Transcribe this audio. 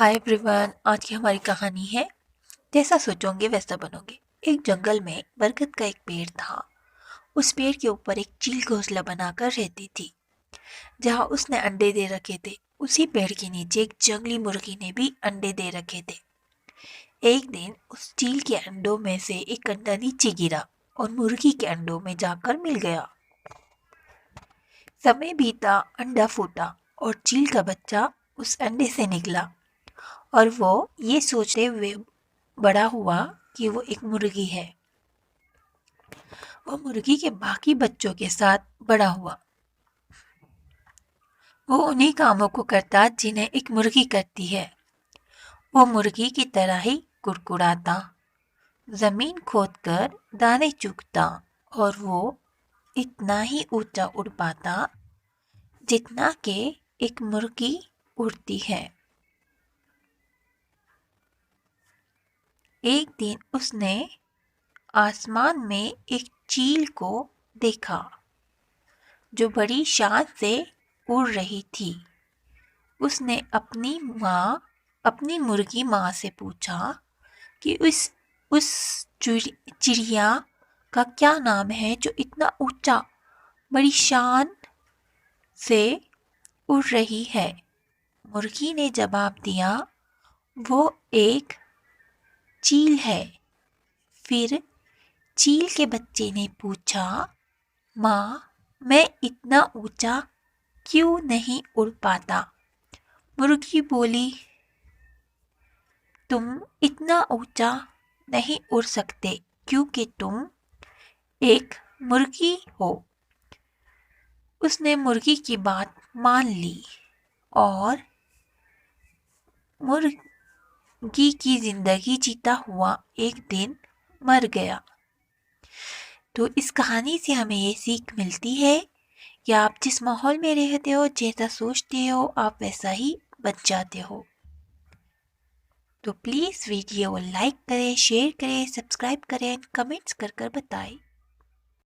Hi everyone, आज की हमारी कहानी है जैसा सोचोगे वैसा बनोगे। एक जंगल में बरगद का एक पेड़ था। उस पेड़ के ऊपर एक चील घोंसला बनाकर रहती थी, जहाँ उसने अंडे दे रखे थे। उसी पेड़ के नीचे एक जंगली मुर्गी ने भी अंडे दे रखे थे। एक दिन उस चील के अंडों में से एक अंडा नीचे गिरा और मुर्गी के अंडों में जाकर मिल गया। समय बीता, अंडा फूटा और चील का बच्चा उस अंडे से निकला और वो ये सोचते हुए बड़ा हुआ कि वो एक मुर्गी है। वो मुर्गी के बाकी बच्चों के साथ बड़ा हुआ। वो उन्हीं कामों को करता जिन्हें एक मुर्गी करती है। वो मुर्गी की तरह ही कुड़कुड़ाता, जमीन खोदकर दाने चुगता और वो इतना ही ऊंचा उड़ पाता जितना कि एक मुर्गी उड़ती है। एक दिन उसने आसमान में एक चील को देखा जो बड़ी शान से उड़ रही थी। उसने अपनी मुर्गी माँ से पूछा कि उस चिड़िया का क्या नाम है जो इतना ऊंचा बड़ी शान से उड़ रही है। मुर्गी ने जवाब दिया, वो एक चील है। फिर चील के बच्चे ने पूछा, माँ, मैं इतना ऊंचा क्यों नहीं उड़ पाता? मुर्गी बोली, तुम इतना ऊंचा नहीं उड़ सकते क्योंकि तुम एक मुर्गी हो। उसने मुर्गी की बात मान ली और मुर्गी की जिंदगी जीता हुआ एक दिन मर गया। तो इस कहानी से हमें ये सीख मिलती है कि आप जिस माहौल में रहते हो, जैसा सोचते हो, आप वैसा ही बन जाते हो। तो प्लीज़ वीडियो को लाइक करें, शेयर करें, सब्सक्राइब करें, कमेंट्स कर बताएं।